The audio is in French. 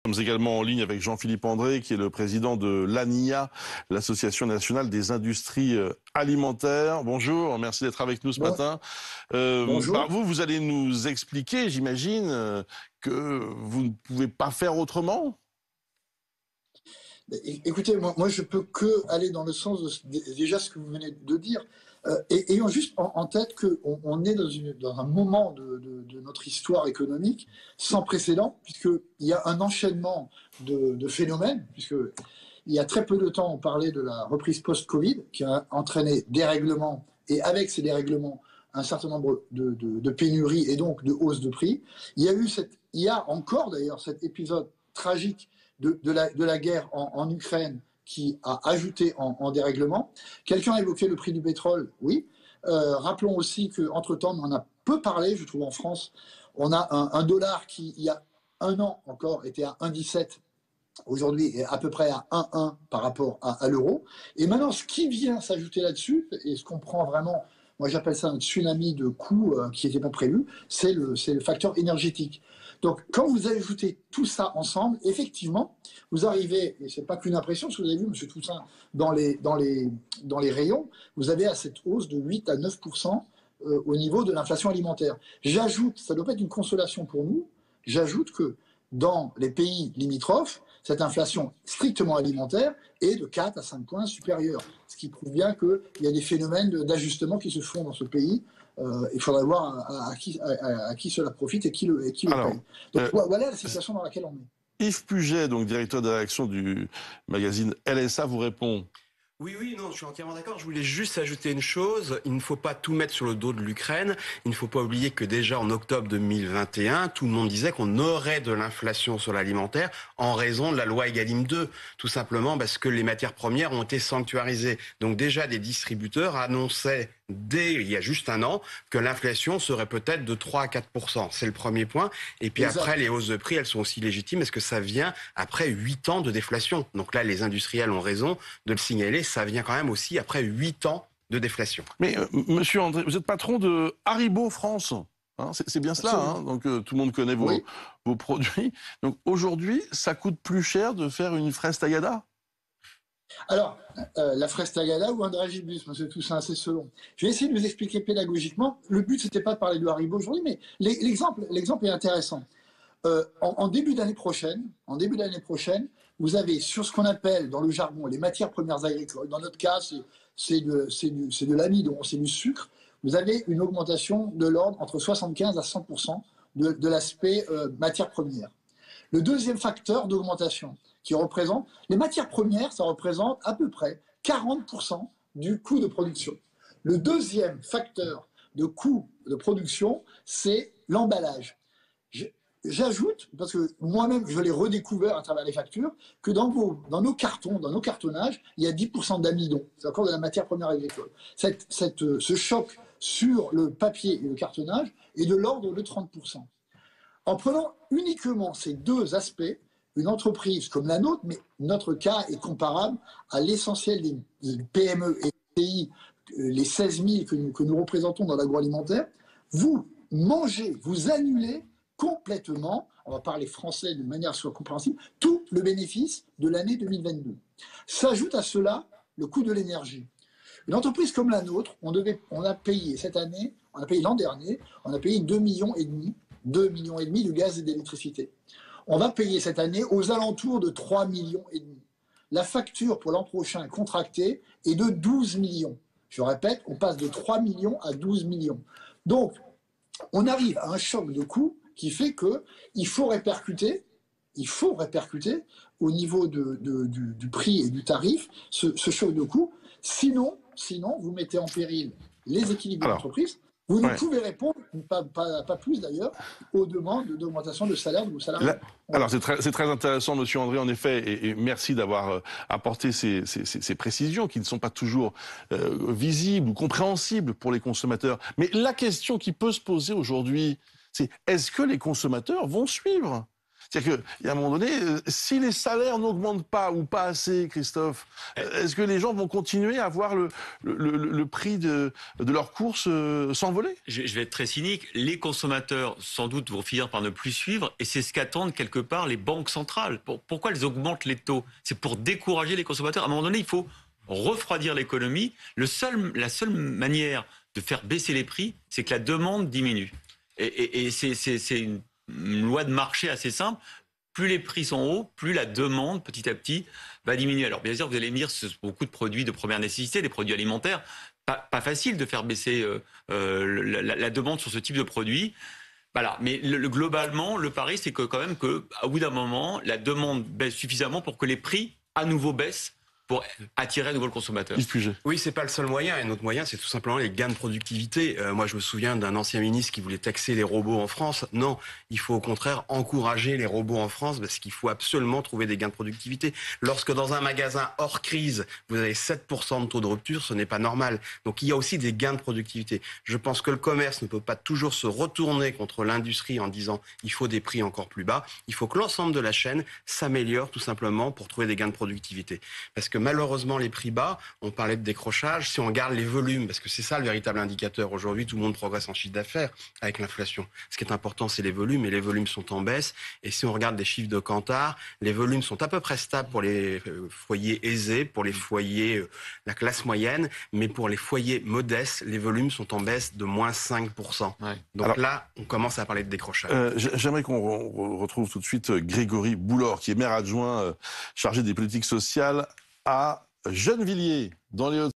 Nous sommes également en ligne avec Jean-Philippe André, qui est le président de l'ANIA, l'Association nationale des industries alimentaires. Bonjour, merci d'être avec nous ce Bon, matin. bonjour. Vous allez nous expliquer, j'imagine, que vous ne pouvez pas faire autrement. Écoutez, moi, je peux que aller dans le sens de déjà ce que vous venez de dire, et ayant juste en tête qu'on est dans un moment de notre histoire économique sans précédent, puisqu'il y a un enchaînement de phénomènes, puisque il y a très peu de temps, on parlait de la reprise post-Covid, qui a entraîné des règlements, et avec ces dérèglements, un certain nombre de pénuries et donc de hausse de prix. Il y a encore d'ailleurs cet épisode tragique de la guerre en Ukraine qui a ajouté en dérèglement. Quelqu'un a évoqué le prix du pétrole, oui. Rappelons aussi qu'entre-temps, on en a peu parlé, je trouve, en France. On a un dollar qui, il y a un an encore, était à 1,17. Aujourd'hui est à peu près à 1,1 par rapport à l'euro. Et maintenant, ce qui vient s'ajouter là-dessus, et ce qu'on prend vraiment, moi j'appelle ça un tsunami de coûts qui n'était pas prévu, c'est le facteur énergétique. Donc quand vous ajoutez tout ça ensemble, effectivement, vous arrivez, et ce n'est pas qu'une impression, ce que vous avez vu, M. Toussaint, dans les rayons, vous avez à cette hausse de 8 à 9% au niveau de l'inflation alimentaire. J'ajoute, ça ne doit pas être une consolation pour nous, j'ajoute que dans les pays limitrophes, cette inflation strictement alimentaire est de 4 à 5 points supérieure. Ce qui prouve bien qu'il y a des phénomènes d'ajustement qui se font dans ce pays. Il faudrait voir à qui cela profite et qui le paye. Donc voilà la situation dans laquelle on est. Yves Puget, donc directeur de la rédaction du magazine LSA, vous répond. Oui, non, je suis entièrement d'accord. Je voulais juste ajouter une chose. Il ne faut pas tout mettre sur le dos de l'Ukraine. Il ne faut pas oublier que déjà en octobre 2021, tout le monde disait qu'on aurait de l'inflation sur l'alimentaire en raison de la loi Egalim 2. Tout simplement parce que les matières premières ont été sanctuarisées. Donc déjà, des distributeurs annonçaient dès il y a juste un an que l'inflation serait peut-être de 3 à 4%. C'est le premier point. Et puis après, les hausses de prix, elles sont aussi légitimes parce que ça vient après 8 ans de déflation. Donc là, les industriels ont raison de le signaler. Ça vient quand même aussi après 8 ans de déflation. Mais monsieur André, vous êtes patron de Haribo France. Hein, c'est bien cela, hein. Donc tout le monde connaît vos produits. Donc aujourd'hui, ça coûte plus cher de faire une fraise tagada? Alors, la fraise tagada ou un dragibus, M. Toussaint, c'est selon. Je vais essayer de vous expliquer pédagogiquement. Le but, c'était pas de parler de Haribo aujourd'hui, mais l'exemple est intéressant. En début d'année prochaine, vous avez sur ce qu'on appelle dans le jargon les matières premières agricoles. Dans notre cas, c'est de l'amidon, c'est du sucre. Vous avez une augmentation de l'ordre entre 75 à 100% de l'aspect matières premières. Le deuxième facteur d'augmentation qui représente les matières premières, ça représente à peu près 40% du coût de production. Le deuxième facteur de coût de production, c'est l'emballage. J'ajoute, parce que moi-même, je l'ai redécouvert à travers les factures, que dans nos cartons, dans nos cartonnages, il y a 10% d'amidon. C'est encore de la matière première agricole. Ce choc sur le papier et le cartonnage est de l'ordre de 30%. En prenant uniquement ces deux aspects, une entreprise comme la nôtre, mais notre cas est comparable à l'essentiel des PME et PI, les 16 000 que nous représentons dans l'agroalimentaire, vous annulez complètement, on va parler français de manière soit compréhensible, tout le bénéfice de l'année 2022. S'ajoute à cela le coût de l'énergie. Une entreprise comme la nôtre, on a payé cette année, on a payé l'an dernier, on a payé 2,5 millions de gaz et d'électricité. On va payer cette année aux alentours de 3,5 millions. La facture pour l'an prochain contractée est de 12 millions. Je répète, on passe de 3 millions à 12 millions. Donc, on arrive à un choc de coûts qui fait qu'il faut répercuter au niveau du prix et du tarif ce choc de coûts. Sinon, vous mettez en péril les équilibres de l'entreprise. Vous ne pouvez répondre, pas plus d'ailleurs, aux demandes d'augmentation de salaire de vos salariés. Alors c'est très intéressant, Monsieur André, en effet, et merci d'avoir apporté ces précisions qui ne sont pas toujours visibles ou compréhensibles pour les consommateurs. Mais la question qui peut se poser aujourd'hui, c'est est-ce que les consommateurs vont suivre ? C'est-à-dire qu'il y a un moment donné, si les salaires n'augmentent pas ou pas assez, Christophe, est-ce que les gens vont continuer à voir le prix de leurs courses s'envoler? Je vais être très cynique. Les consommateurs, sans doute, vont finir par ne plus suivre. Et c'est ce qu'attendent quelque part les banques centrales. Pourquoi elles augmentent les taux? C'est pour décourager les consommateurs. À un moment donné, il faut refroidir l'économie. La seule manière de faire baisser les prix, c'est que la demande diminue. Et c'est une loi de marché assez simple. Plus les prix sont hauts, plus la demande, petit à petit, va diminuer. Alors, bien sûr, vous allez me dire, ce sont beaucoup de produits de première nécessité, des produits alimentaires. Pas facile de faire baisser la demande sur ce type de produit. Voilà. Mais globalement, le pari, c'est que quand même qu'au bout d'un moment, la demande baisse suffisamment pour que les prix, à nouveau, baissent pour attirer à nouveau le consommateur. Oui, c'est pas le seul moyen. Et notre moyen, c'est tout simplement les gains de productivité. Moi, je me souviens d'un ancien ministre qui voulait taxer les robots en France. Non, il faut au contraire encourager les robots en France parce qu'il faut absolument trouver des gains de productivité. Lorsque dans un magasin hors crise, vous avez 7% de taux de rupture, ce n'est pas normal. Donc, il y a aussi des gains de productivité. Je pense que le commerce ne peut pas toujours se retourner contre l'industrie en disant il faut des prix encore plus bas. Il faut que l'ensemble de la chaîne s'améliore tout simplement pour trouver des gains de productivité. Parce que malheureusement, les prix bas, on parlait de décrochage, si on regarde les volumes, parce que c'est ça le véritable indicateur. Aujourd'hui, tout le monde progresse en chiffre d'affaires avec l'inflation. Ce qui est important, c'est les volumes, et les volumes sont en baisse. Et si on regarde des chiffres de Kantar, les volumes sont à peu près stables pour les foyers aisés, pour les foyers, la classe moyenne, mais pour les foyers modestes, les volumes sont en baisse de moins 5%. Ouais. Donc alors, là, on commence à parler de décrochage. J'aimerais qu'on retrouve tout de suite Grégory Boulor, qui est maire adjoint chargé des politiques sociales à Gennevilliers, dans les Hauts-de-Seine.